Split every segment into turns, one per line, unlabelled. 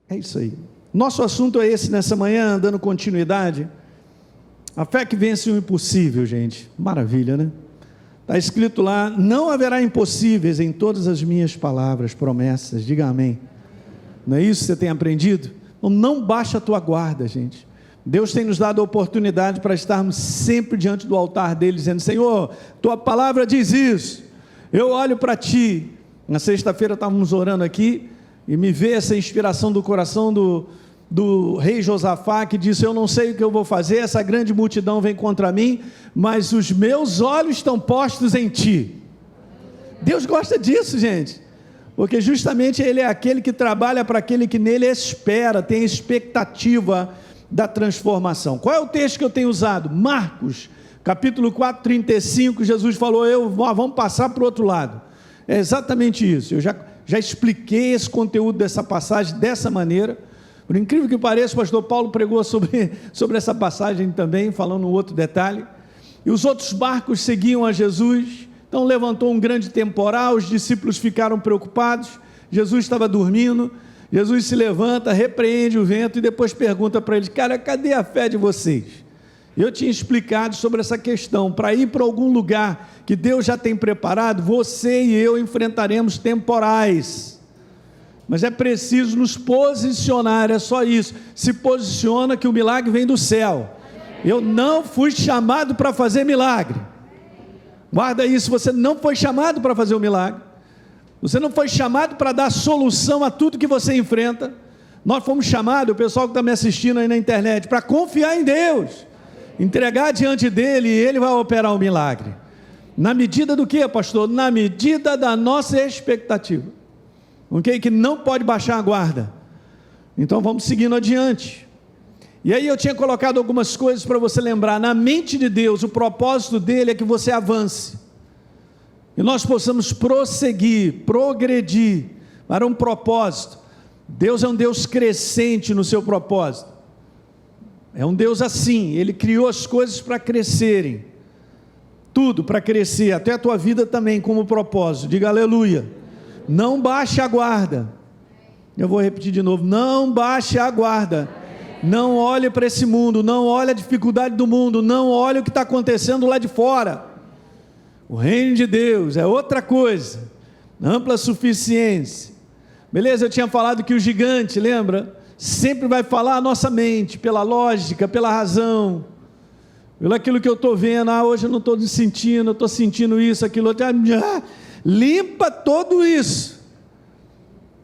É isso aí. Nosso assunto é esse nessa manhã, dando continuidade. A fé que vence o impossível, gente. Maravilha, né? Está escrito lá: não haverá impossíveis em todas as minhas palavras, promessas. Diga amém. Não é isso que você tem aprendido? Então não baixa a tua guarda, gente. Deus tem nos dado a oportunidade para estarmos sempre diante do altar dele, dizendo: Senhor, tua palavra diz isso, eu olho para ti. Na sexta-feira estávamos orando aqui, e me veio essa inspiração do coração do rei Josafá, que disse: eu não sei o que eu vou fazer, essa grande multidão vem contra mim, mas os meus olhos estão postos em ti. Deus gosta disso, gente, porque justamente ele é aquele que trabalha para aquele que nele espera, tem expectativa da transformação. Qual é o texto que eu tenho usado? Marcos, capítulo 4, 35, Jesus falou: vamos passar para o outro lado. É exatamente isso. Eu já expliquei esse conteúdo dessa passagem dessa maneira. Por incrível que pareça, o pastor Paulo pregou sobre essa passagem também, falando um outro detalhe. E os outros barcos seguiam a Jesus. Então levantou um grande temporal, os discípulos ficaram preocupados, Jesus estava dormindo. Jesus se levanta, repreende o vento e depois pergunta para eles: cara, cadê a fé de vocês? Eu tinha explicado sobre essa questão. Para ir para algum lugar que Deus já tem preparado, você e eu enfrentaremos temporais, mas é preciso nos posicionar, é só isso. Se posiciona que o milagre vem do céu. Eu não fui chamado para fazer milagre. Guarda isso, você não foi chamado para fazer o milagre. Você não foi chamado para dar solução a tudo que você enfrenta. Nós fomos chamados, o pessoal que está me assistindo aí na internet, para confiar em Deus, entregar diante dele, e ele vai operar o milagre. Na medida do que, pastor? Na medida da nossa expectativa. Ok? Que não pode baixar a guarda. Então vamos seguindo adiante. E aí eu tinha colocado algumas coisas para você lembrar. Na mente de Deus, o propósito dele é que você avance, e nós possamos prosseguir, progredir para um propósito. Deus é um Deus crescente no seu propósito. É um Deus assim, Ele criou as coisas para crescerem, tudo para crescer, até a tua vida também como propósito. Diga aleluia. Não baixe a guarda. Eu vou repetir de novo: não baixe a guarda. Não olhe para esse mundo, não olhe a dificuldade do mundo, não olhe o que está acontecendo lá de fora. O reino de Deus é outra coisa, ampla suficiência. Beleza, eu tinha falado que o gigante, lembra? Sempre vai falar a nossa mente, pela lógica, pela razão, pelo aquilo que eu estou vendo. Hoje eu não estou sentindo, eu estou sentindo isso, aquilo outro. Limpa tudo isso.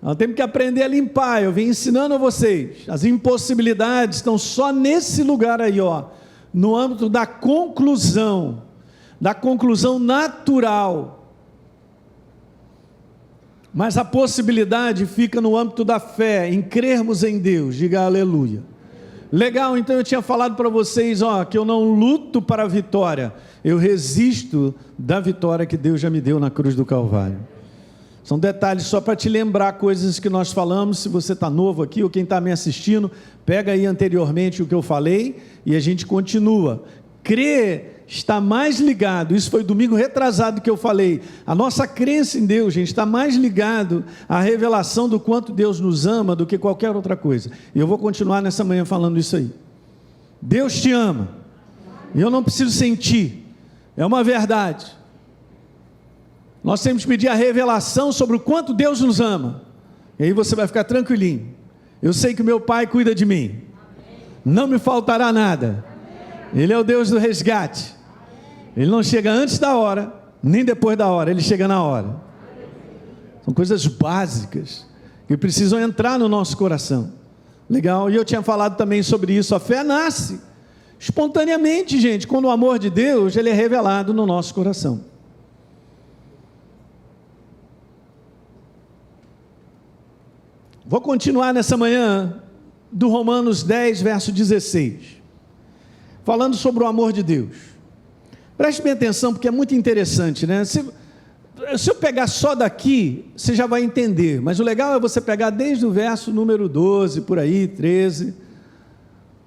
Nós temos que aprender a limpar. Eu vim ensinando a vocês. As impossibilidades estão só nesse lugar aí, no âmbito da conclusão natural, mas a possibilidade fica no âmbito da fé, em crermos em Deus. Diga aleluia. Legal, então eu tinha falado para vocês, que eu não luto para a vitória, eu resisto da vitória que Deus já me deu na cruz do Calvário. São detalhes só para te lembrar coisas que nós falamos. Se você está novo aqui, ou quem está me assistindo, pega aí anteriormente o que eu falei, e a gente continua. Crer está mais ligado, isso foi domingo retrasado que eu falei, a nossa crença em Deus, gente, está mais ligado à revelação do quanto Deus nos ama do que qualquer outra coisa. E eu vou continuar nessa manhã falando isso aí. Deus te ama, e eu não preciso sentir, é uma verdade. Nós temos que pedir a revelação sobre o quanto Deus nos ama, e aí você vai ficar tranquilinho. Eu sei que o meu Pai cuida de mim, não me faltará nada. Ele é o Deus do resgate. Ele não chega antes da hora, nem depois da hora, Ele chega na hora. São coisas básicas que precisam entrar no nosso coração. Legal, e eu tinha falado também sobre isso. A fé nasce espontaneamente, gente, quando o amor de Deus ele é revelado no nosso coração. Vou continuar nessa manhã do Romanos 10, verso 16, falando sobre o amor de Deus. Preste bem atenção, porque é muito interessante, né? Se eu pegar só daqui, você já vai entender, mas o legal é você pegar desde o verso número 12, por aí, 13,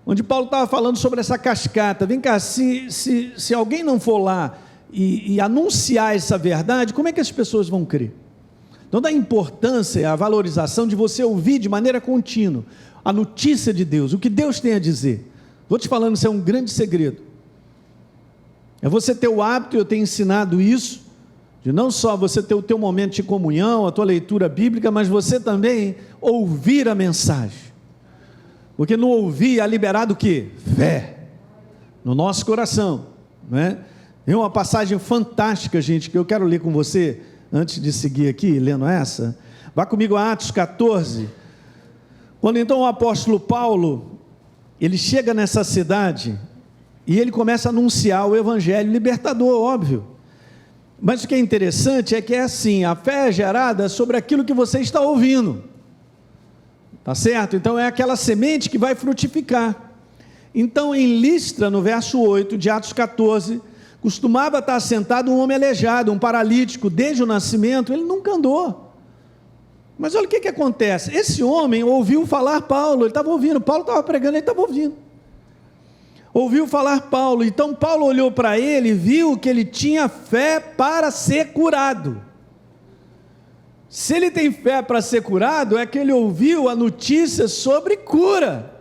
onde Paulo estava falando sobre essa cascata. Vem cá, se alguém não for lá e anunciar essa verdade, como é que as pessoas vão crer? Então dá importância e a valorização de você ouvir de maneira contínua a notícia de Deus, o que Deus tem a dizer. Vou te falando, isso é um grande segredo. É você ter o hábito, eu tenho ensinado isso, de não só você ter o teu momento de comunhão, a tua leitura bíblica, mas você também ouvir a mensagem. Porque no ouvir há liberado o quê? Fé. No nosso coração, não é? Tem uma passagem fantástica, gente, que eu quero ler com você, antes de seguir aqui, lendo essa. Vá comigo a Atos 14, quando então o apóstolo Paulo, ele chega nessa cidade, e ele começa a anunciar o evangelho libertador, óbvio. Mas o que é interessante é que é assim, a fé é gerada sobre aquilo que você está ouvindo, tá certo? Então é aquela semente que vai frutificar. Então em Listra, no verso 8 de Atos 14, costumava estar sentado um homem aleijado, um paralítico, desde o nascimento, ele nunca andou. Mas olha o que acontece, esse homem ouviu falar Paulo, ele estava ouvindo, Paulo estava pregando, ele estava ouvindo. Ouviu falar Paulo, então Paulo olhou para ele e viu que ele tinha fé para ser curado. Se ele tem fé para ser curado, é que ele ouviu a notícia sobre cura.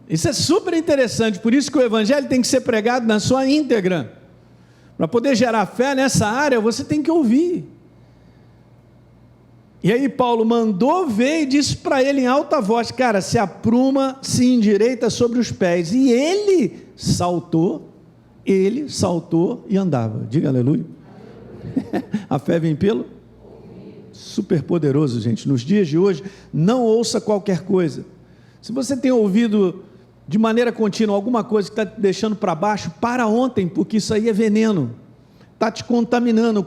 Isso é super interessante, por isso que o evangelho tem que ser pregado na sua íntegra. Para poder gerar fé nessa área, você tem que ouvir. E aí Paulo mandou ver e disse para ele em alta voz, cara, se apruma, se endireita sobre os pés. E ele saltou e andava. Diga aleluia. A fé vem pelo? Super poderoso, gente. Nos dias de hoje, não ouça qualquer coisa. Se você tem ouvido de maneira contínua alguma coisa que está te deixando para baixo, para ontem, porque isso aí é veneno. Está te contaminando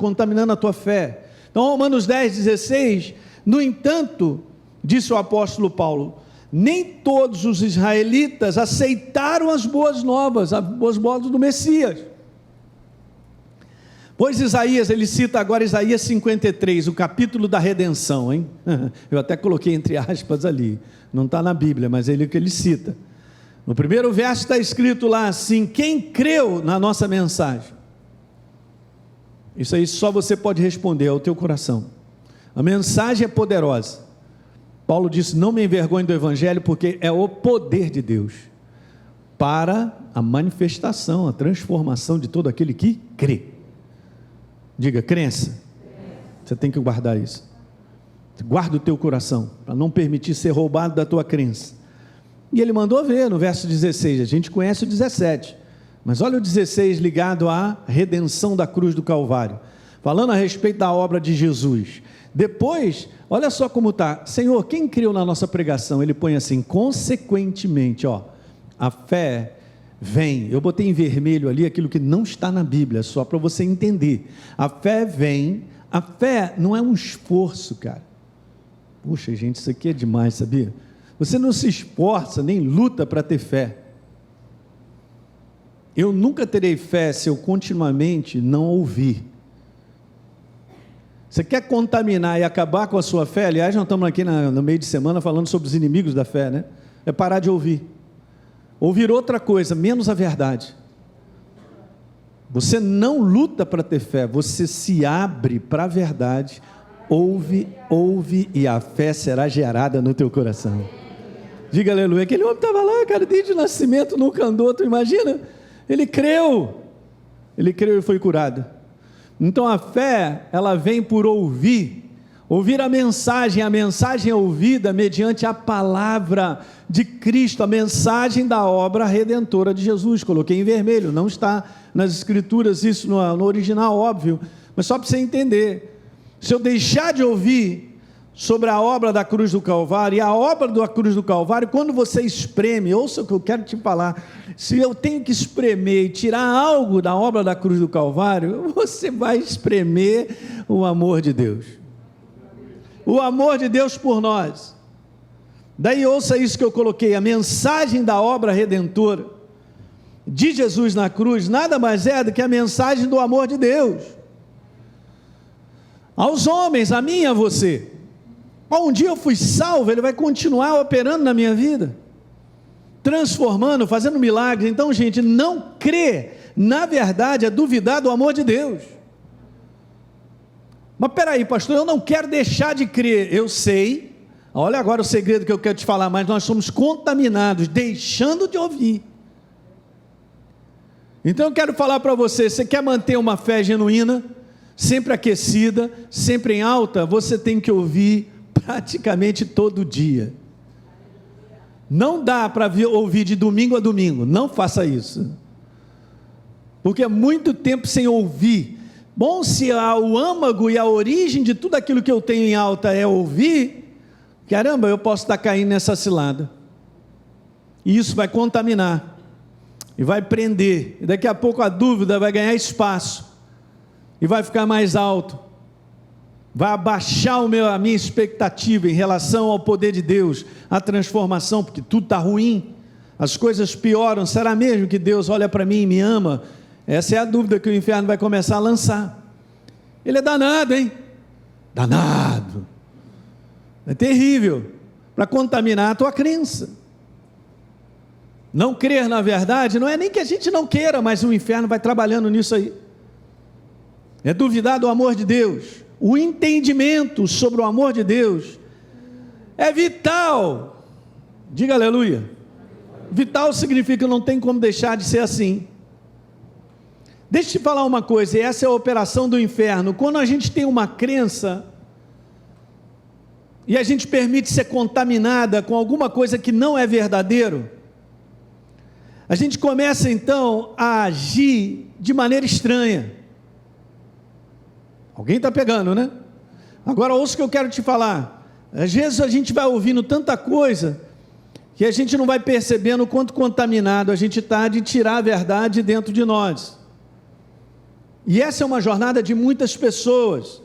a tua fé. Então, Romanos 10:16, no entanto, disse o apóstolo Paulo, nem todos os israelitas aceitaram as boas novas do Messias. Pois Isaías, ele cita agora Isaías 53, o capítulo da redenção, hein? Eu até coloquei entre aspas ali, não está na Bíblia, mas é ele que ele cita. No primeiro verso está escrito lá assim, quem creu na nossa mensagem? Isso aí só você pode responder, é o teu coração. A mensagem é poderosa. Paulo disse, não me envergonhe do evangelho, porque é o poder de Deus, para a manifestação, a transformação de todo aquele que crê. Diga, crença. Você tem que guardar isso. Guarda o teu coração, para não permitir ser roubado da tua crença. E ele mandou ver no verso 16, a gente conhece o 17, mas olha o 16 ligado à redenção da cruz do Calvário, falando a respeito da obra de Jesus. Depois, olha só como está, Senhor, quem creu na nossa pregação? Ele põe assim, consequentemente, a fé vem, eu botei em vermelho ali aquilo que não está na Bíblia, só para você entender, a fé vem, a fé não é um esforço, cara, puxa gente, isso aqui é demais, sabia? Você não se esforça, nem luta para ter fé. Eu nunca terei fé se eu continuamente não ouvir. Você quer contaminar e acabar com a sua fé? Aliás, nós estamos aqui no meio de semana falando sobre os inimigos da fé, né? É parar de ouvir. Ouvir outra coisa, menos a verdade. Você não luta para ter fé, você se abre para a verdade, ouve e a fé será gerada no teu coração. Diga aleluia. Aquele homem estava lá, cara, desde o nascimento nunca andou, tu imagina? Ele creu e foi curado. Então a fé, ela vem por ouvir a mensagem é ouvida mediante a palavra de Cristo, a mensagem da obra redentora de Jesus. Coloquei em vermelho, não está nas escrituras isso no original, óbvio, mas só para você entender, se eu deixar de ouvir sobre a obra da cruz do Calvário, e a obra da cruz do Calvário, quando você espreme, ouça o que eu quero te falar, se eu tenho que espremer e tirar algo da obra da cruz do Calvário, você vai espremer o amor de Deus, o amor de Deus por nós. Daí ouça isso que eu coloquei, a mensagem da obra redentora de Jesus na cruz, nada mais é do que a mensagem do amor de Deus, aos homens, a mim e a você. Um dia eu fui salvo, ele vai continuar operando na minha vida, transformando, fazendo milagres. Então, gente, não crer, na verdade, é duvidar do amor de Deus. Mas peraí, pastor, eu não quero deixar de crer. Eu sei, olha agora o segredo que eu quero te falar, mas nós somos contaminados, deixando de ouvir. Então eu quero falar para você, você quer manter uma fé genuína, sempre aquecida, sempre em alta, você tem que ouvir praticamente todo dia. Não dá para ouvir de domingo a domingo, não faça isso, porque é muito tempo sem ouvir. Bom, se o âmago e a origem de tudo aquilo que eu tenho em alta é ouvir, caramba, eu posso estar caindo nessa cilada, e isso vai contaminar, e vai prender, e daqui a pouco a dúvida vai ganhar espaço, e vai ficar mais alto, vai abaixar a minha expectativa em relação ao poder de Deus, a transformação, porque tudo está ruim, as coisas pioram. Será mesmo que Deus olha para mim e me ama? Essa é a dúvida que o inferno vai começar a lançar. Ele é danado, hein? Danado. É terrível, para contaminar a tua crença. Não crer na verdade, não é nem que a gente não queira, mas o inferno vai trabalhando nisso aí. É duvidar do amor de Deus. O entendimento sobre o amor de Deus é vital. Diga aleluia. Vital significa que não tem como deixar de ser assim. Deixa eu te falar uma coisa, e essa é a operação do inferno. Quando a gente tem uma crença e a gente permite ser contaminada com alguma coisa que não é verdadeiro, a gente começa então a agir de maneira estranha. Alguém está pegando, né? Agora ouça o que eu quero te falar. Às vezes a gente vai ouvindo tanta coisa que a gente não vai percebendo o quanto contaminado a gente está de tirar a verdade dentro de nós. E essa é uma jornada de muitas pessoas,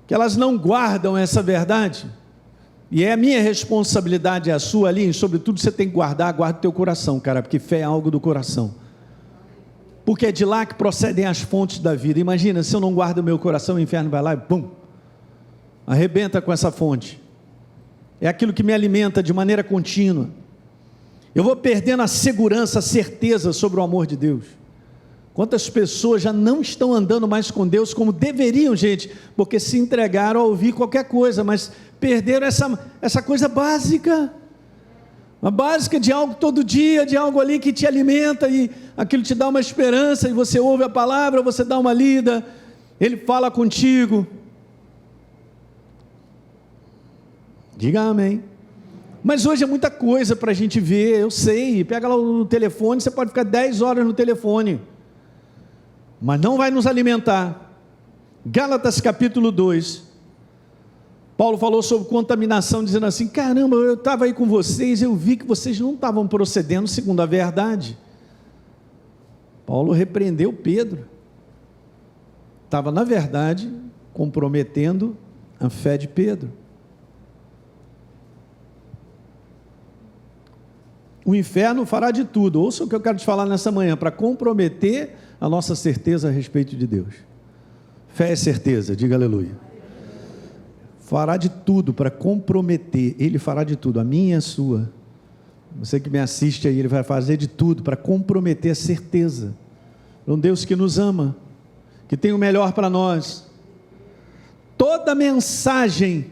que elas não guardam essa verdade, e é a minha responsabilidade, é a sua ali, sobretudo você tem que guarda o teu coração, cara, porque fé é algo do coração, porque é de lá que procedem as fontes da vida. Imagina, se eu não guardo o meu coração, o inferno vai lá e pum, arrebenta com essa fonte, é aquilo que me alimenta de maneira contínua, eu vou perdendo a segurança, a certeza sobre o amor de Deus. Quantas pessoas já não estão andando mais com Deus como deveriam, gente, porque se entregaram a ouvir qualquer coisa, mas perderam essa coisa básica, uma básica de algo todo dia, de algo ali que te alimenta, e aquilo te dá uma esperança, e você ouve a palavra, você dá uma lida, Ele fala contigo, diga amém. Mas hoje é muita coisa para a gente ver, eu sei, pega lá o telefone, você pode ficar 10 horas no telefone, mas não vai nos alimentar. Gálatas capítulo 2, Paulo falou sobre contaminação, dizendo assim, caramba, eu estava aí com vocês, eu vi que vocês não estavam procedendo segundo a verdade. Paulo repreendeu Pedro, estava na verdade comprometendo a fé de Pedro. O inferno fará de tudo, ouça o que eu quero te falar nessa manhã, para comprometer a nossa certeza a respeito de Deus. Fé é certeza, diga aleluia. Fará de tudo para comprometer, Ele fará de tudo, a minha e a sua. Você que me assiste aí, Ele vai fazer de tudo para comprometer a certeza. Um Deus que nos ama, que tem o melhor para nós. Toda mensagem,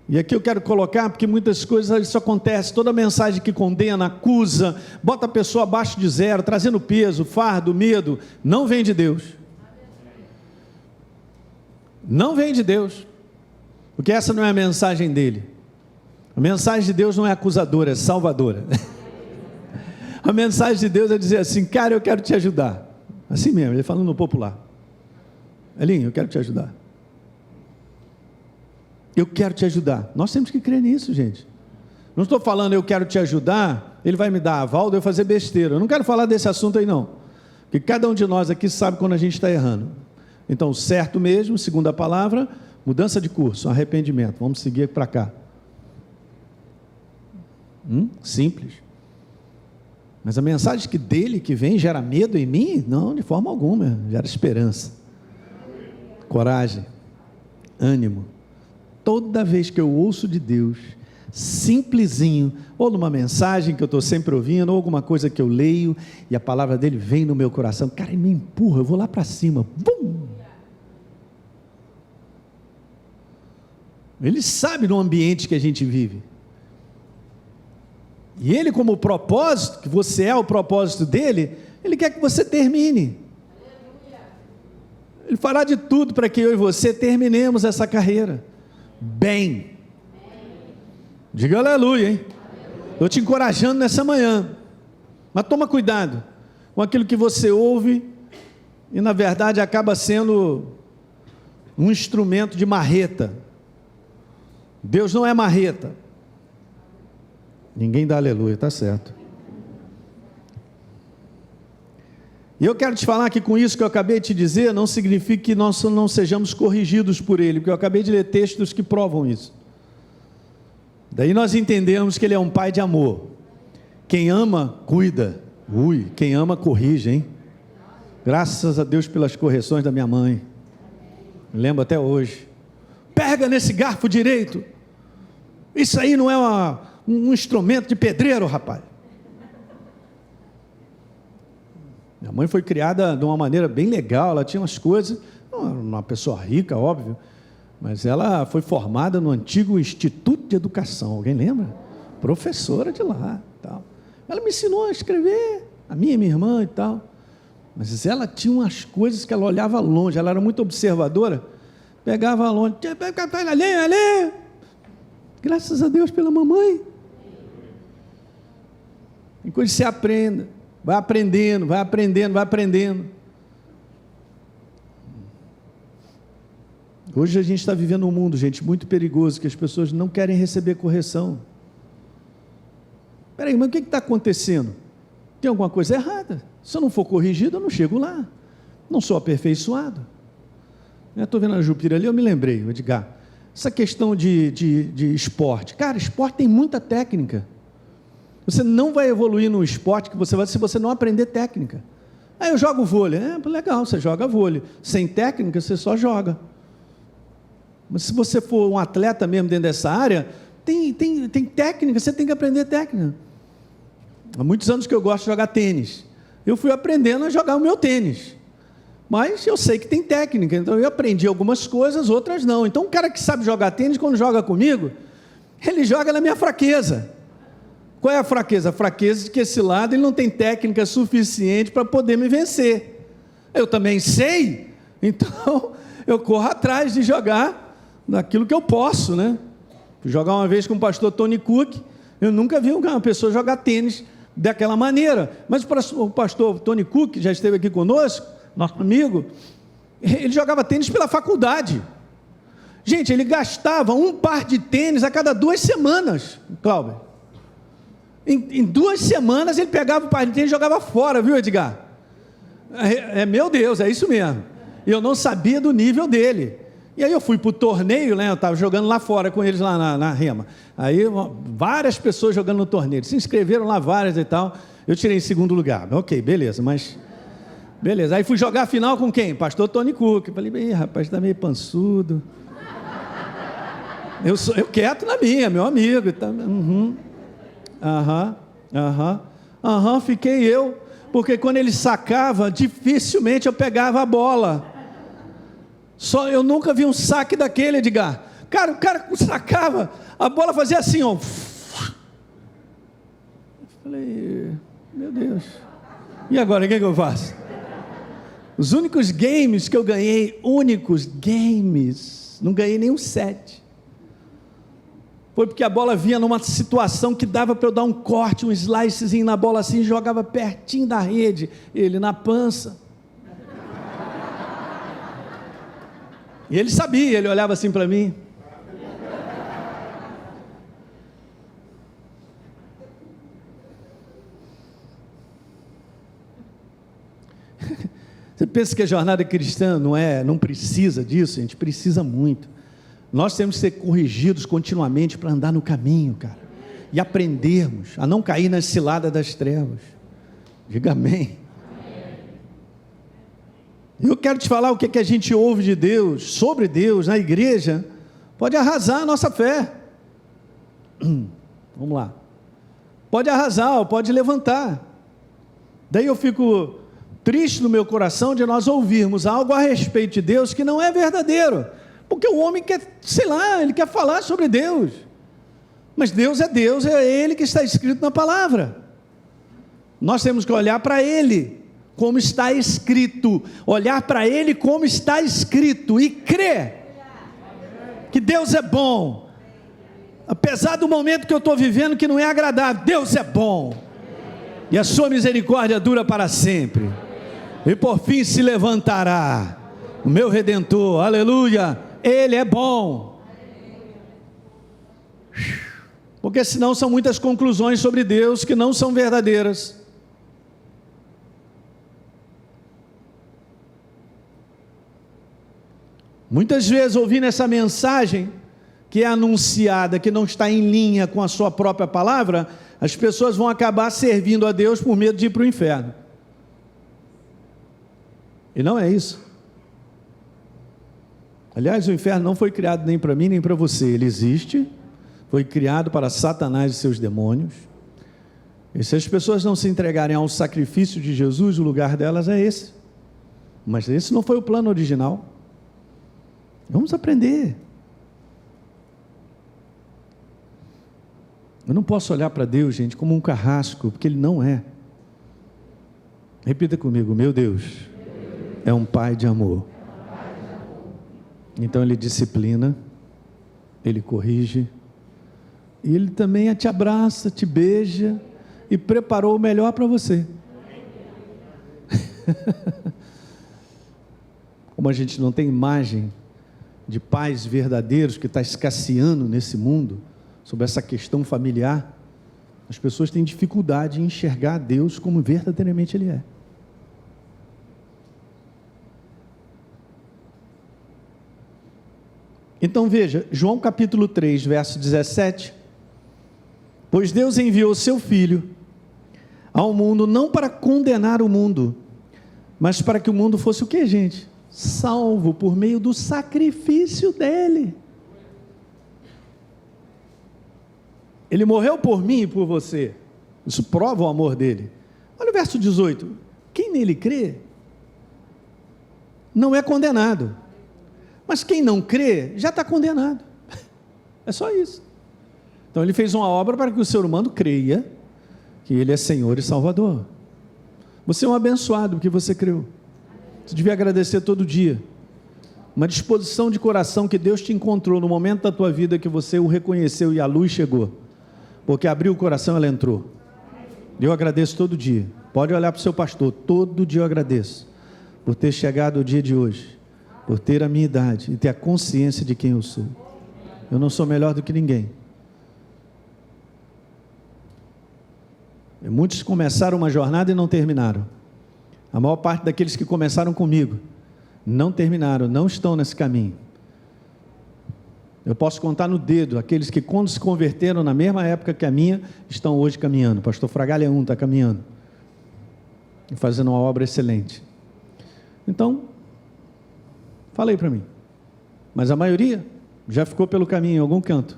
e aqui eu quero colocar, porque muitas coisas isso acontece, toda mensagem que condena, acusa, bota a pessoa abaixo de zero, trazendo peso, fardo, medo, não vem de Deus. Não vem de Deus, porque essa não é a mensagem dele. A mensagem de Deus não é acusadora, é salvadora. A mensagem de Deus é dizer assim, cara, eu quero te ajudar. Assim mesmo, ele falando no popular. Elinho, eu quero te ajudar. Eu quero te ajudar. Nós temos que crer nisso, gente. Não estou falando eu quero te ajudar, Ele vai me dar aval de eu fazer besteira. Eu não quero falar desse assunto aí não, porque cada um de nós aqui sabe quando a gente está errando. Então, certo mesmo, segundo a palavra, mudança de curso, arrependimento, vamos seguir para cá. Simples. Mas a mensagem dele que vem gera medo em mim? Não, de forma alguma, gera esperança, coragem, ânimo. Toda vez que eu ouço de Deus, simplesinho, ou numa mensagem que eu estou sempre ouvindo, ou alguma coisa que eu leio, e a palavra dele vem no meu coração, cara, ele me empurra, eu vou lá para cima, bum! Ele sabe no ambiente que a gente vive. E Ele, como propósito, que você é o propósito dEle, Ele quer que você termine. Ele fará de tudo para que eu e você terminemos essa carreira bem. Diga aleluia, hein? Estou te encorajando nessa manhã. Mas toma cuidado com aquilo que você ouve e na verdade acaba sendo um instrumento de marreta. Deus não é marreta. Ninguém dá aleluia, tá certo. E eu quero te falar que com isso que eu acabei de te dizer, não significa que nós não sejamos corrigidos por Ele, porque eu acabei de ler textos que provam isso. Daí nós entendemos que Ele é um Pai de amor. Quem ama, cuida. Quem ama, corrige, hein? Graças a Deus pelas correções da minha mãe. Me lembro até hoje. Pega nesse garfo direito. Isso aí não é um instrumento de pedreiro, rapaz. Minha mãe foi criada de uma maneira bem legal, ela tinha umas coisas, não era uma pessoa rica, óbvio, mas ela foi formada no antigo Instituto de Educação, alguém lembra? Professora de lá, tal. Ela me ensinou a escrever, a minha e minha irmã e tal, mas ela tinha umas coisas que ela olhava longe, ela era muito observadora, pegava longe, ali, graças a Deus pela mamãe. Enquanto você aprenda, vai aprendendo. Hoje a gente está vivendo um mundo, gente, muito perigoso, que as pessoas não querem receber correção. Espera aí, mas o que está acontecendo? Tem alguma coisa errada. Se eu não for corrigido, eu não chego lá. Não sou aperfeiçoado. Estou vendo a Jupira ali, eu me lembrei, Edgar. Essa questão de esporte. Cara, esporte tem muita técnica. Você não vai evoluir no esporte que você vai se você não aprender técnica. Aí eu jogo vôlei. Legal, você joga vôlei. Sem técnica, você só joga. Mas se você for um atleta mesmo dentro dessa área, tem técnica, você tem que aprender técnica. Há muitos anos que eu gosto de jogar tênis. Eu fui aprendendo a jogar o meu tênis. Mas eu sei que tem técnica, então eu aprendi algumas coisas, outras não. Então um cara que sabe jogar tênis, quando joga comigo, ele joga na minha fraqueza. Qual é a fraqueza? A fraqueza de que esse lado ele não tem técnica suficiente para poder me vencer. Eu também sei, então eu corro atrás de jogar naquilo que eu posso, né? Fui jogar uma vez com o pastor Tony Cook, eu nunca vi uma pessoa jogar tênis daquela maneira, mas o pastor Tony Cook, já esteve aqui conosco, nosso amigo, ele jogava tênis pela faculdade. Gente, ele gastava um par de tênis a cada 2 semanas, Cláudio. Em 2 semanas ele pegava o par de tênis e jogava fora, viu, Edgar? Meu Deus, é isso mesmo. Eu não sabia do nível dele. E aí eu fui para o torneio, né? Eu estava jogando lá fora com eles lá na Rema. Aí várias pessoas jogando no torneio. Se inscreveram lá várias e tal. Eu tirei em 2º lugar. Ok, beleza, mas... Beleza. Aí fui jogar a final com quem? Pastor Tony Cook. Falei, rapaz, está meio pançudo. Eu quieto na minha, meu amigo. Tá, fiquei eu, porque quando ele sacava, dificilmente eu pegava a bola. Eu nunca vi um saque daquele, Edgar. Cara, o cara sacava, a bola fazia assim, ó. Eu falei, meu Deus, e agora, o que eu faço? Os únicos games que eu ganhei, não ganhei nenhum set. Foi porque a bola vinha numa situação que dava para eu dar um corte, um slicezinho na bola assim, jogava pertinho da rede, ele na pança. E ele sabia, ele olhava assim para mim. Você pensa que a jornada cristã não precisa disso? A gente precisa muito. Nós temos que ser corrigidos continuamente para andar no caminho, cara, e aprendermos a não cair na cilada das trevas. Diga amém. Eu quero te falar o que a gente ouve de Deus, sobre Deus, na igreja, pode arrasar a nossa fé. Vamos lá. Pode arrasar, ou pode levantar. Daí eu fico triste no meu coração de nós ouvirmos algo a respeito de Deus que não é verdadeiro. Porque o homem quer, sei lá, ele quer falar sobre Deus. Mas Deus, é Ele que está escrito na palavra. Nós temos que olhar para Ele, como está escrito. Olhar para Ele como está escrito e crer que Deus é bom. Apesar do momento que eu estou vivendo que não é agradável, Deus é bom. E a sua misericórdia dura para sempre. E por fim se levantará o meu Redentor, aleluia, Ele é bom. Porque senão são muitas conclusões sobre Deus que não são verdadeiras. Muitas vezes ouvindo essa mensagem que é anunciada, que não está em linha com a sua própria palavra, as pessoas vão acabar servindo a Deus por medo de ir para o inferno. E não é isso. Aliás, o inferno não foi criado nem para mim nem para você. Ele existe, foi criado para Satanás e seus demônios. E se as pessoas não se entregarem ao sacrifício de Jesus, o lugar delas é esse. Mas esse não foi o plano original. Vamos aprender. Eu não posso olhar para Deus, gente, como um carrasco, porque Ele não é. Repita comigo: meu Deus é um Pai de amor. Então Ele disciplina, Ele corrige, e Ele também te abraça, te beija, e preparou o melhor para você. Como a gente não tem imagem de pais verdadeiros, que está escasseando nesse mundo, sobre essa questão familiar, as pessoas têm dificuldade em enxergar Deus como verdadeiramente Ele é. Então veja, João capítulo 3, verso 17, pois Deus enviou seu Filho ao mundo, não para condenar o mundo, mas para que o mundo fosse o que, gente? Salvo por meio do sacrifício dele. Ele morreu por mim e por você. Isso prova o amor dele. Olha o verso 18. Quem nele crê não é condenado. Mas quem não crê já está condenado. É só isso. Então ele fez uma obra para que o ser humano creia que Ele é Senhor e Salvador. Você é um abençoado porque você creu. Você devia agradecer todo dia. Uma disposição de coração que Deus te encontrou no momento da tua vida que você o reconheceu e a luz chegou. Porque abriu o coração, ela entrou. Eu agradeço todo dia. Pode olhar para o seu pastor, todo dia eu agradeço por ter chegado o dia de hoje, por ter a minha idade e ter a consciência de quem eu sou. Eu não sou melhor do que ninguém. E muitos começaram uma jornada e não terminaram. A maior parte daqueles que começaram comigo não terminaram, não estão nesse caminho. Eu posso contar no dedo aqueles que, quando se converteram na mesma época que a minha, estão hoje caminhando. O pastor Fragalha está caminhando e fazendo uma obra excelente. Então, falei para mim, mas a maioria já ficou pelo caminho em algum canto.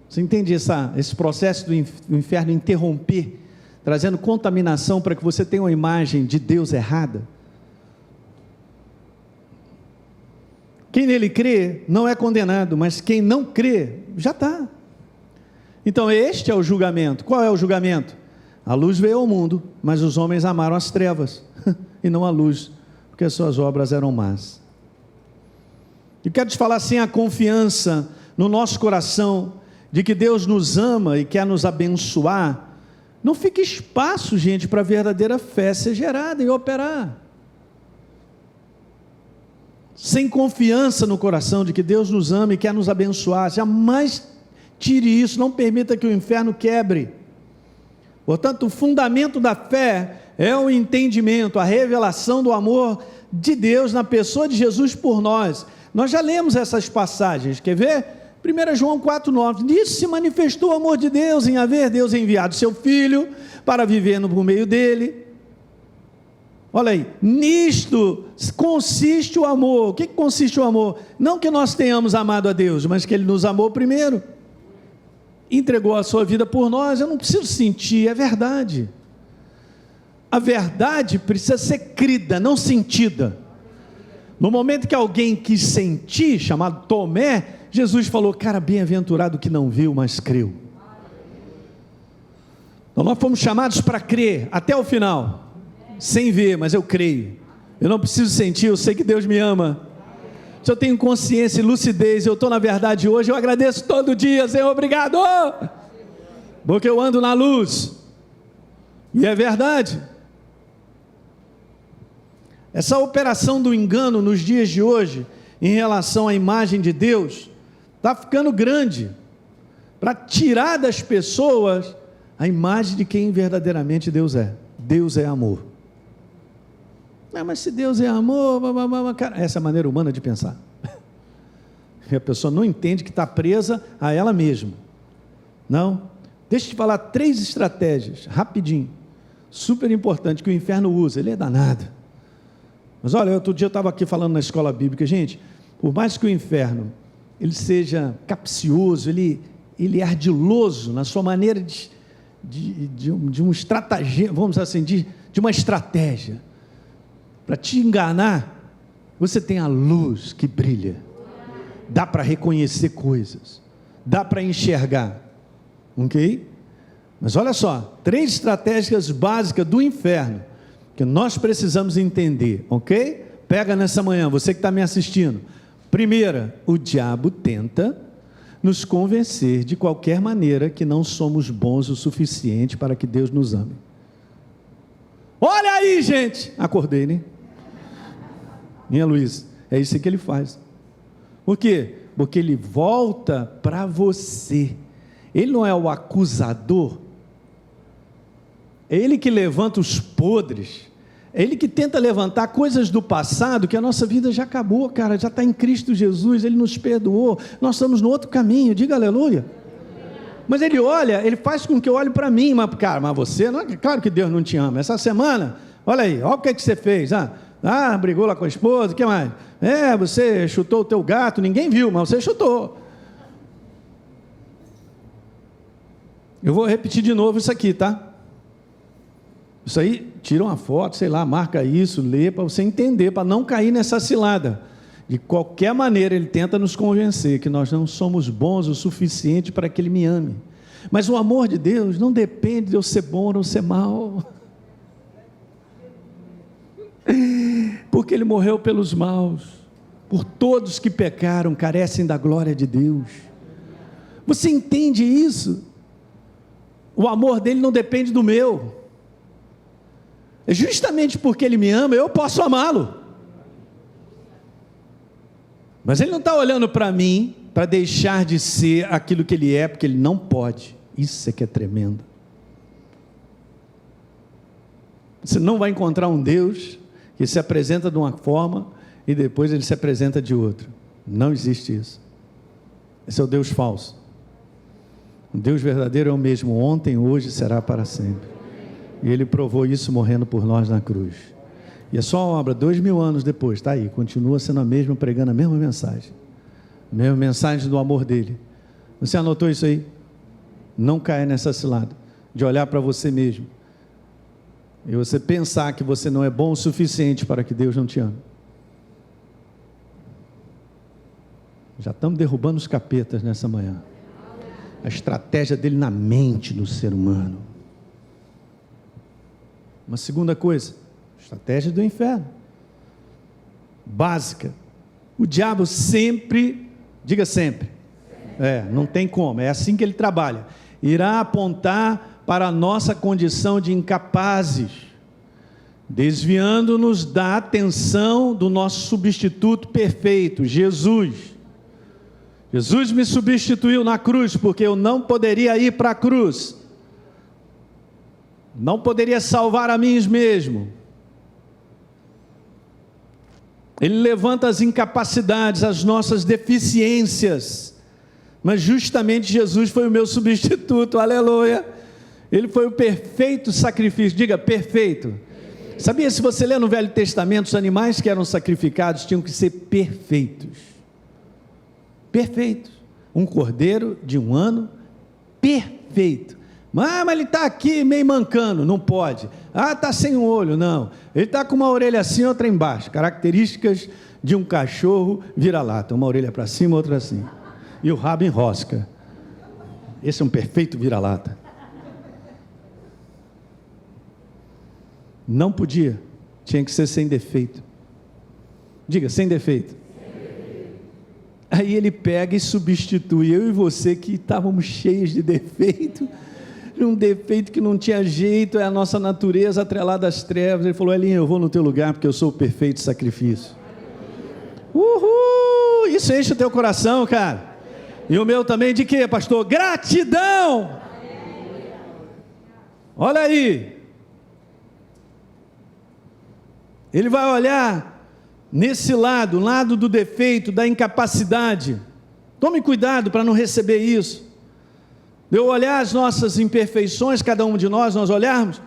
Você entende esse processo do inferno interromper, trazendo contaminação para que você tenha uma imagem de Deus errada? Quem nele crê não é condenado, mas quem não crê, já está. Então este é o julgamento. Qual é o julgamento? A luz veio ao mundo, mas os homens amaram as trevas, e não a luz, porque as suas obras eram más. E quero te falar assim, a confiança no nosso coração, de que Deus nos ama e quer nos abençoar, não fica espaço, gente, para a verdadeira fé ser gerada e operar. Sem confiança no coração de que Deus nos ama e quer nos abençoar, jamais tire isso, não permita que o inferno quebre. Portanto, o fundamento da fé é o entendimento, a revelação do amor de Deus na pessoa de Jesus por nós. Nós já lemos essas passagens, quer ver? 1 João 4,9, nisso se manifestou o amor de Deus, em haver Deus enviado seu Filho para viver no meio dele. Olha aí, nisto consiste o amor. O que consiste o amor? Não que nós tenhamos amado a Deus, mas que Ele nos amou primeiro, entregou a sua vida por nós. Eu não preciso sentir, é verdade. A verdade precisa ser crida, não sentida. No momento que alguém quis sentir, chamado Tomé, Jesus falou: cara, bem-aventurado que não viu, mas creu. Então nós fomos chamados para crer até o final, sem ver, mas eu creio. Eu não preciso sentir, eu sei que Deus me ama. Se eu tenho consciência e lucidez, eu estou na verdade hoje, eu agradeço todo dia, Senhor, obrigado, porque eu ando na luz, e é verdade. Essa operação do engano nos dias de hoje, em relação à imagem de Deus, está ficando grande, para tirar das pessoas a imagem de quem verdadeiramente Deus é. Deus é amor. Mas se Deus é amor, cara, essa é a maneira humana de pensar. E a pessoa não entende que está presa a ela mesma. Não. Deixa eu te falar 3 estratégias, rapidinho, super importante, que o inferno usa. Ele é danado. Mas olha, outro dia eu estava aqui falando na escola bíblica, gente, por mais que o inferno ele seja capcioso, ele é ardiloso na sua maneira de um estratagema, vamos dizer assim, de uma estratégia, para te enganar. Você tem a luz que brilha, dá para reconhecer coisas, dá para enxergar, ok? Mas olha só, 3 estratégias básicas do inferno, que nós precisamos entender, ok? Pega nessa manhã, você que está me assistindo. Primeira, o diabo tenta nos convencer de qualquer maneira que não somos bons o suficiente para que Deus nos ame. Olha aí, gente! Acordei, né? Minha Luiz, é isso que ele faz. Por quê? Porque ele volta para você. Ele não é o acusador, é ele que levanta os podres, é ele que tenta levantar coisas do passado, que a nossa vida já acabou, cara, já está em Cristo Jesus, ele nos perdoou, nós estamos no outro caminho, diga aleluia. Mas ele olha, ele faz com que eu olhe para mim, mas cara, mas você, não, claro que Deus não te ama. Essa semana, olha aí, olha o que você fez, brigou lá com a esposa, o que mais? Você chutou o teu gato, ninguém viu, mas você chutou. Eu vou repetir de novo isso aqui, tá? Isso aí, tira uma foto, sei lá, marca isso, lê, para você entender, para não cair nessa cilada. De qualquer maneira, ele tenta nos convencer que nós não somos bons o suficiente para que ele me ame. Mas o amor de Deus não depende de eu ser bom ou não ser mal. Porque ele morreu pelos maus, por todos que pecaram, carecem da glória de Deus. Você entende isso? O amor dele não depende do meu. É justamente porque ele me ama, eu posso amá-lo. Mas ele não está olhando para mim, para deixar de ser aquilo que ele é, porque ele não pode. Isso é que é tremendo. Você não vai encontrar um Deus que se apresenta de uma forma e depois ele se apresenta de outra. Não existe isso. Esse é o Deus falso. O Deus verdadeiro é o mesmo ontem, hoje e será para sempre. E ele provou isso morrendo por nós na cruz. E a sua obra, 2000 anos depois, está aí, continua sendo a mesma, pregando a mesma mensagem. A mesma mensagem do amor dele. Você anotou isso aí? Não caia nessa cilada de olhar para você mesmo e você pensar que você não é bom o suficiente para que Deus não te ame. Já estamos derrubando os capetas nessa manhã. A estratégia dele na mente do ser humano. Uma segunda coisa, estratégia do inferno, básica. O diabo sempre, diga sempre, não tem como, é assim que ele trabalha. Irá apontar para a nossa condição de incapazes, desviando-nos da atenção do nosso substituto perfeito, Jesus. Jesus me substituiu na cruz, porque eu não poderia ir para a cruz. Não poderia salvar a mim mesmo. Ele levanta as incapacidades, as nossas deficiências, mas justamente Jesus foi o meu substituto, aleluia. Ele foi o perfeito sacrifício, diga perfeito. Sabia, se você ler no Velho Testamento, os animais que eram sacrificados tinham que ser perfeitos. Perfeitos. Um cordeiro de 1 ano, perfeito. Mas ele está aqui meio mancando, não pode. Ah, está sem um olho, não. Ele está com uma orelha assim, outra embaixo. Características de um cachorro vira-lata. Uma orelha para cima, outra assim. E o rabo enrosca. Esse é um perfeito vira-lata. Não podia. Tinha que ser sem defeito. Diga, sem defeito. Aí ele pega e substitui eu e você que estávamos cheios de defeito, um defeito que não tinha jeito, é a nossa natureza atrelada às trevas. Ele falou: Elinho, eu vou no teu lugar porque eu sou o perfeito sacrifício. Uhul! Isso enche o teu coração, cara. E o meu também de quê, pastor? Gratidão! Olha aí. Ele vai olhar nesse lado, lado do defeito, da incapacidade. Tome cuidado para não receber isso. De eu olhar as nossas imperfeições, cada um de nós olharmos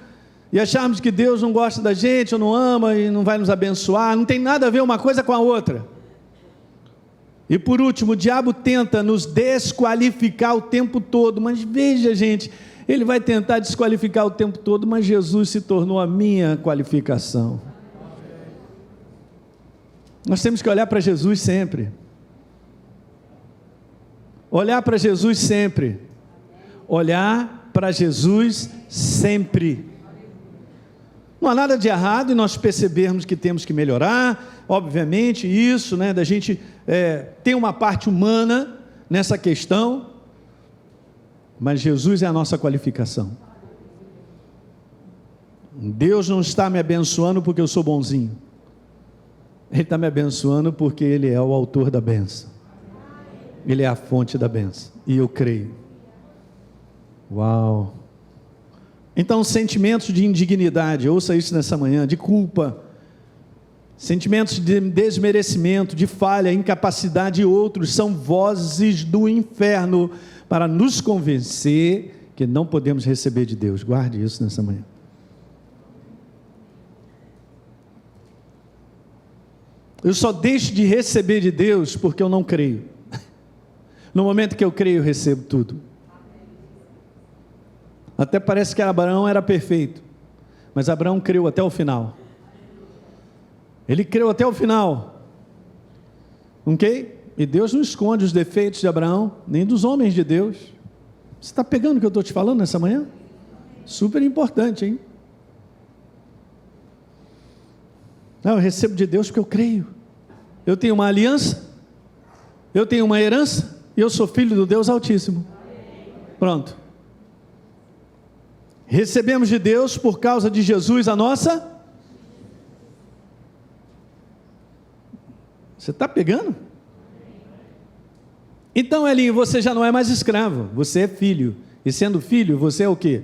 e acharmos que Deus não gosta da gente, ou não ama e não vai nos abençoar. Não tem nada a ver uma coisa com a outra. E por último, o diabo tenta nos desqualificar o tempo todo. Mas veja, gente, ele vai tentar desqualificar o tempo todo, mas Jesus se tornou a minha qualificação. Nós temos que olhar para Jesus sempre. Olhar para Jesus sempre. Olhar para Jesus sempre. Não há nada de errado em nós percebermos que temos que melhorar, obviamente, isso, né, da gente ter uma parte humana nessa questão, mas Jesus é a nossa qualificação. Deus não está me abençoando porque eu sou bonzinho. Ele está me abençoando porque Ele é o autor da bênção. Ele é a fonte da bênção. E eu creio. Uau! Então, sentimentos de indignidade, ouça isso nessa manhã, de culpa, sentimentos de desmerecimento, de falha, incapacidade e outros, são vozes do inferno para nos convencer que não podemos receber de Deus. Guarde isso nessa manhã. Eu só deixo de receber de Deus porque eu não creio. No momento que eu creio, eu recebo tudo. Até parece que Abraão era perfeito, mas Abraão creu até o final. Ele creu até o final. Ok? E Deus não esconde os defeitos de Abraão, nem dos homens de Deus. Você está pegando o que eu estou te falando nessa manhã? Super importante, hein? Não, eu recebo de Deus porque eu creio. Eu tenho uma aliança, eu tenho uma herança, e eu sou filho do Deus Altíssimo. Pronto. Recebemos de Deus por causa de Jesus a nossa. Você está pegando? Então, Elinho, você já não é mais escravo, você é filho. E sendo filho, você é o quê?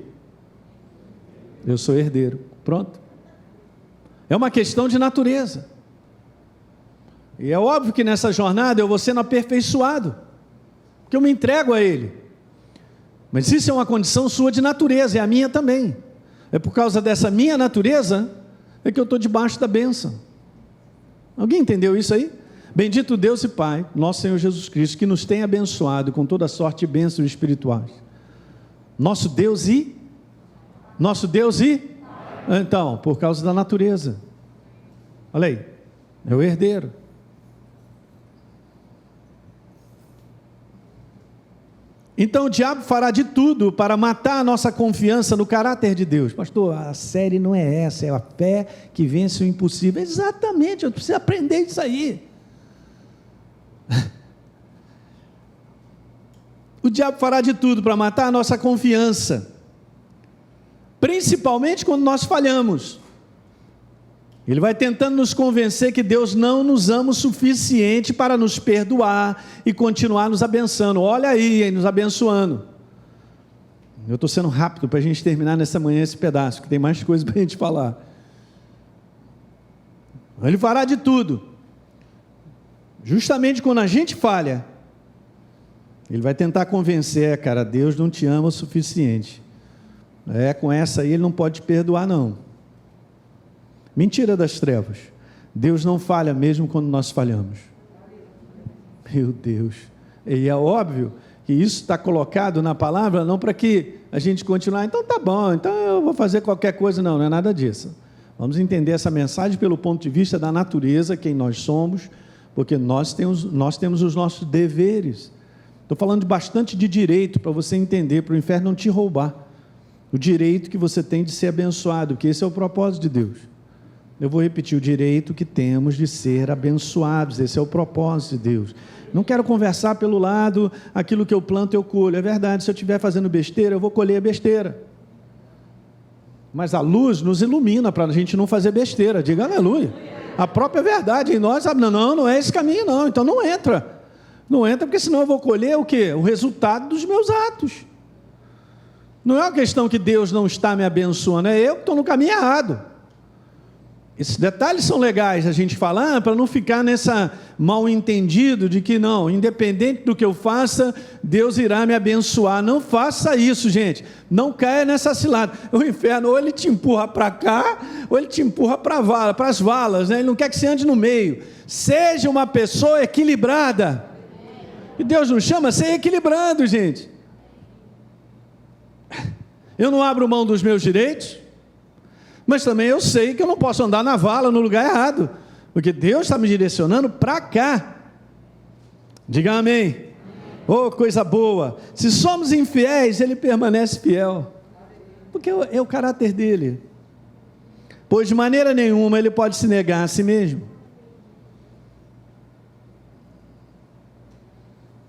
Eu sou herdeiro. Pronto. É uma questão de natureza. E é óbvio que nessa jornada eu vou sendo aperfeiçoado, porque eu me entrego a Ele. Mas isso é uma condição sua de natureza, é a minha também. É por causa dessa minha natureza é que eu estou debaixo da bênção. Alguém entendeu isso aí? Bendito Deus e Pai, nosso Senhor Jesus Cristo, que nos tem abençoado com toda sorte de bênçãos espirituais. Nosso Deus e? Então, por causa da natureza. Olha aí, é o herdeiro. Então o diabo fará de tudo para matar a nossa confiança no caráter de Deus. Pastor, a série não é essa, é a fé que vence o impossível. Exatamente, eu preciso aprender isso aí. O diabo fará de tudo para matar a nossa confiança, principalmente quando nós falhamos. Ele vai tentando nos convencer que Deus não nos ama o suficiente para nos perdoar e continuar nos abençoando. Olha aí, hein, nos abençoando. Eu estou sendo rápido para a gente terminar nessa manhã esse pedaço, que tem mais coisas para a gente falar. Ele fará de tudo. Justamente quando a gente falha, ele vai tentar convencer, cara, Deus não te ama o suficiente. Com essa aí ele não pode te perdoar não. Mentira das trevas. Deus não falha mesmo quando nós falhamos. Meu Deus. E é óbvio que isso está colocado na palavra não para que a gente continue, então tá bom, então eu vou fazer qualquer coisa, não é nada disso. Vamos entender essa mensagem pelo ponto de vista da natureza, quem nós somos, porque nós temos os nossos deveres. Estou falando bastante de direito, para você entender, para o inferno não te roubar. O direito que você tem de ser abençoado, que esse é o propósito de Deus. Eu vou repetir, o direito que temos de ser abençoados, esse é o propósito de Deus. Não quero conversar pelo lado, aquilo que eu planto eu colho. É verdade, se eu estiver fazendo besteira, eu vou colher besteira. Mas a luz nos ilumina para a gente não fazer besteira, diga aleluia. A própria verdade em nós, sabe, não é esse caminho não, então não entra. Não entra porque senão eu vou colher o quê? O resultado dos meus atos. Não é uma questão que Deus não está me abençoando, é eu que estou no caminho errado. Esses detalhes são legais a gente falar para não ficar nessa mal entendido de que não, independente do que eu faça, Deus irá me abençoar. Não faça isso, gente. Não caia nessa cilada. O inferno ou ele te empurra para cá, ou ele te empurra para as valas, né? Ele não quer que você ande no meio. Seja uma pessoa equilibrada. E Deus nos chama a ser equilibrado, gente. Eu não abro mão dos meus direitos, mas também eu sei que eu não posso andar na vala no lugar errado, porque Deus está me direcionando para cá. Diga amém. Oh, coisa boa. Se somos infiéis, Ele permanece fiel, porque é o caráter dele, pois de maneira nenhuma Ele pode se negar a si mesmo.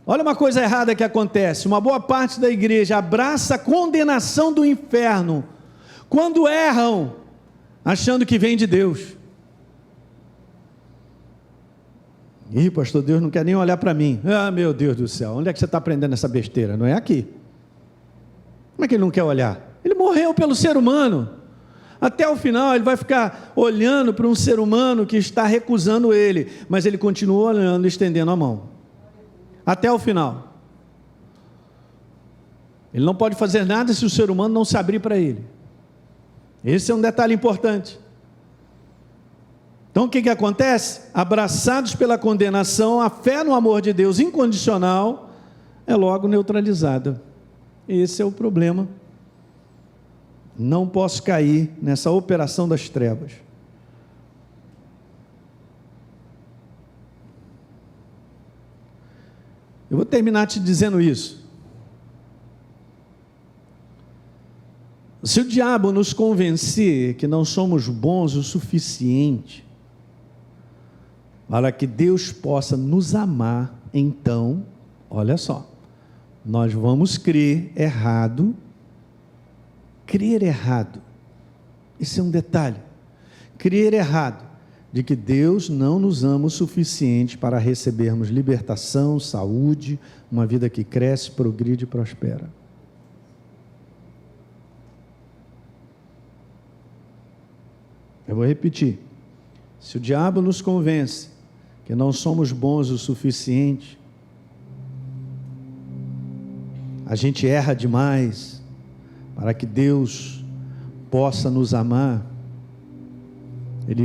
Olha uma coisa errada que acontece, uma boa parte da igreja abraça a condenação do inferno, quando erram, achando que vem de Deus. Ih, pastor, Deus não quer nem olhar para mim. Ah, meu Deus do céu, onde é que você está aprendendo essa besteira? Não é aqui. Como é que Ele não quer olhar? Ele morreu pelo ser humano. Até o final Ele vai ficar olhando para um ser humano que está recusando Ele, mas Ele continua olhando, estendendo a mão. Até o final. Ele não pode fazer nada se o ser humano não se abrir para Ele. Esse é um detalhe importante. Então o que acontece? Abraçados pela condenação, a fé no amor de Deus incondicional é logo neutralizada. Esse é o problema. Não posso cair nessa operação das trevas. Eu vou terminar te dizendo isso. Se o diabo nos convencer que não somos bons o suficiente para que Deus possa nos amar, então, olha só, nós vamos crer errado. Crer errado. Esse é um detalhe. Crer errado de que Deus não nos ama o suficiente para recebermos libertação, saúde, uma vida que cresce, progride e prospera. Eu vou repetir. Se o diabo nos convence que não somos bons o suficiente, a gente erra demais para que Deus possa nos amar.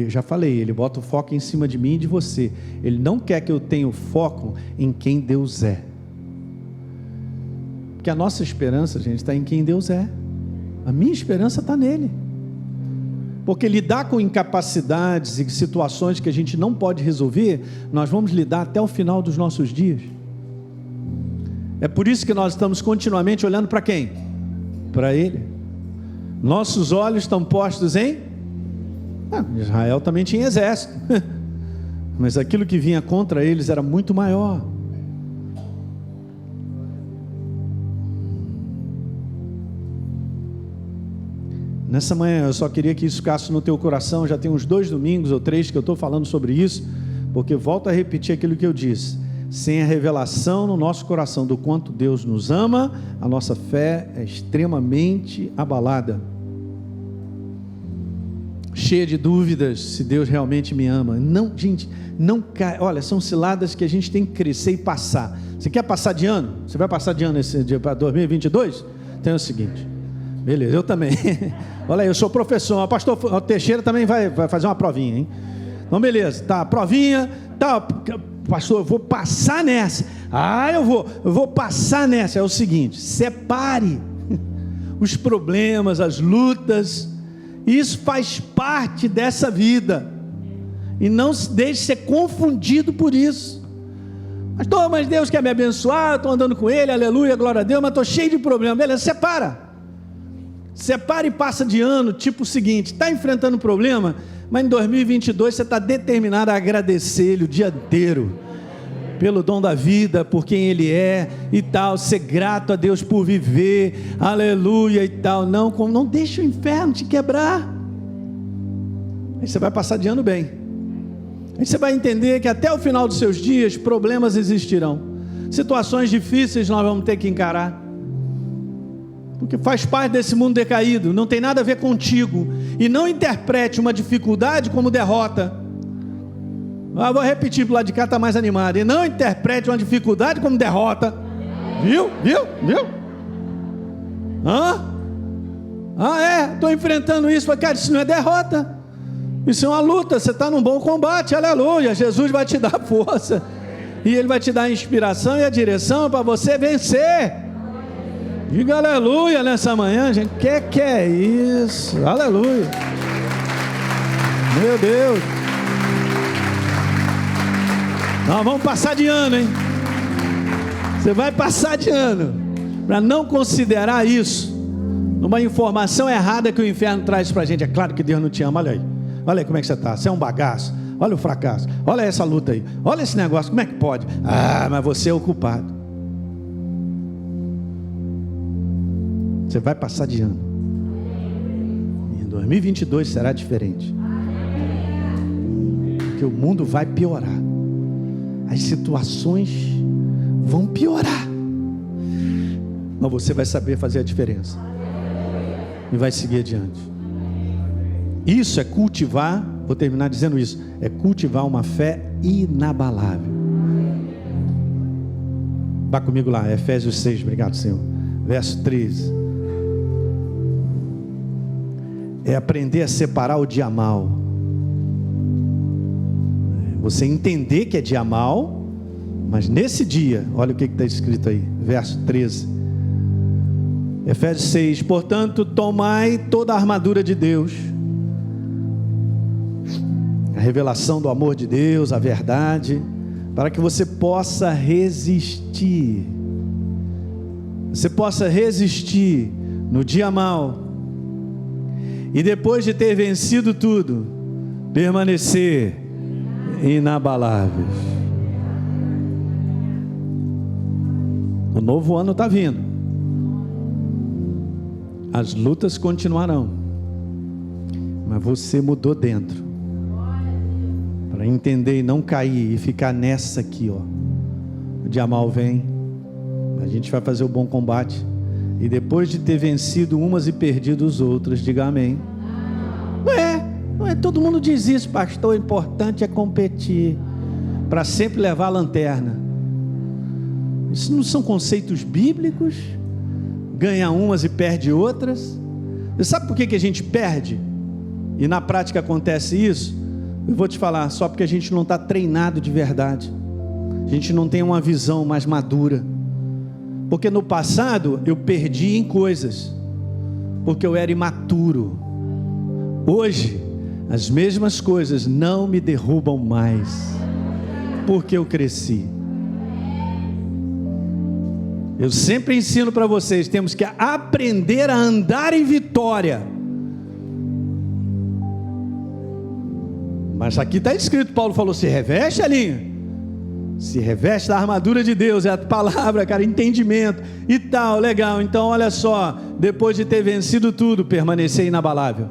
Já falei, ele bota o foco em cima de mim e de você. Ele não quer que eu tenha o foco em quem Deus é. Porque a nossa esperança, gente, está em quem Deus é. A minha esperança está nele. Porque lidar com incapacidades e situações que a gente não pode resolver, nós vamos lidar até o final dos nossos dias. É por isso que nós estamos continuamente olhando para quem? Para Ele. Nossos olhos estão postos em... Israel também tinha exército, mas aquilo que vinha contra eles era muito maior. Nessa manhã eu só queria que isso ficasse no teu coração. Já tem uns 2 domingos ou 3 que eu estou falando sobre isso, porque volto a repetir aquilo que eu disse: sem a revelação no nosso coração do quanto Deus nos ama, a nossa fé é extremamente abalada, cheia de dúvidas se Deus realmente me ama. Não, gente, não cai. Olha, são ciladas que a gente tem que crescer e passar. Você quer passar de ano? Você vai passar de ano esse dia para 2022? Então é o seguinte, beleza, eu também. Olha aí, eu sou professor, o pastor Teixeira também vai fazer uma provinha, hein? Então beleza, tá, provinha, tá, pastor, eu vou passar nessa. Eu vou passar nessa. É o seguinte: separe os problemas, as lutas. Isso faz parte dessa vida. E não se deixe ser confundido por isso. Pastor, mas Deus quer me abençoar, eu estou andando com Ele, aleluia, glória a Deus, mas estou cheio de problemas. Beleza, separa e passa de ano, tipo o seguinte: está enfrentando problema, mas em 2022 você está determinado a agradecer Ele o dia inteiro, pelo dom da vida, por quem Ele é e tal, ser grato a Deus por viver, aleluia e tal. Não deixa o inferno te quebrar. Aí você vai passar de ano bem. Aí você vai entender que até o final dos seus dias problemas existirão, situações difíceis nós vamos ter que encarar, porque faz parte desse mundo decaído, não tem nada a ver contigo. E não interprete uma dificuldade como derrota. Vou repetir, para o lado de cá está mais animado. E não interprete uma dificuldade como derrota. Viu? Estou enfrentando isso. Cara, isso não é derrota, isso é uma luta. Você está num bom combate, aleluia. Jesus vai te dar força, e Ele vai te dar a inspiração e a direção para você vencer. Diga aleluia nessa manhã, gente. Que é isso? Aleluia. Meu Deus. Nós vamos passar de ano, hein? Você vai passar de ano, para não considerar isso uma informação errada que o inferno traz para a gente. É claro que Deus não te ama. Olha aí como é que você está. Você é um bagaço. Olha o fracasso. Olha essa luta aí. Olha esse negócio. Como é que pode? Mas você é o culpado. Você vai passar de ano. E em 2022 será diferente. Porque o mundo vai piorar. As situações vão piorar. Mas você vai saber fazer a diferença. E vai seguir adiante. Isso é cultivar, vou terminar dizendo isso, é cultivar uma fé inabalável. Vá comigo lá, Efésios 6, obrigado Senhor, verso 13. É aprender a separar o dia mal. Você entender que é dia mal, mas nesse dia, olha o que está escrito aí, verso 13. Efésios 6, portanto, tomai toda a armadura de Deus, a revelação do amor de Deus, a verdade, para que você possa resistir. Você possa resistir no dia mau, e depois de ter vencido tudo, permanecer inabaláveis. O novo ano está vindo. As lutas continuarão, mas você mudou dentro, para entender e não cair e ficar nessa aqui, ó. O dia mal vem, a gente vai fazer o bom combate, e depois de ter vencido umas e perdido os outros, diga amém. Não é todo mundo diz isso, pastor. O importante é competir, para sempre levar a lanterna. Isso não são conceitos bíblicos. Ganha umas e perde outras. Você sabe por que a gente perde? E na prática acontece isso? Eu vou te falar, só porque a gente não está treinado de verdade. A gente não tem uma visão mais madura. Porque no passado eu perdi em coisas, porque eu era imaturo. Hoje, as mesmas coisas não me derrubam mais, porque eu cresci. Eu sempre ensino para vocês, temos que aprender a andar em vitória. Mas aqui está escrito, Paulo falou, se reveste, Alinha. Se reveste da armadura de Deus, é a palavra, cara, entendimento e tal, legal. Então olha só, depois de ter vencido tudo, permanecer inabalável.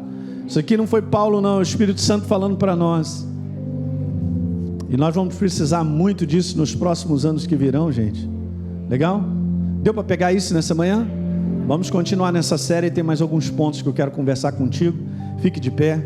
Isso aqui não foi Paulo não, é o Espírito Santo falando para nós. E nós vamos precisar muito disso nos próximos anos que virão, gente. Legal? Deu para pegar isso nessa manhã? Vamos continuar nessa série, tem mais alguns pontos que eu quero conversar contigo. Fique de pé.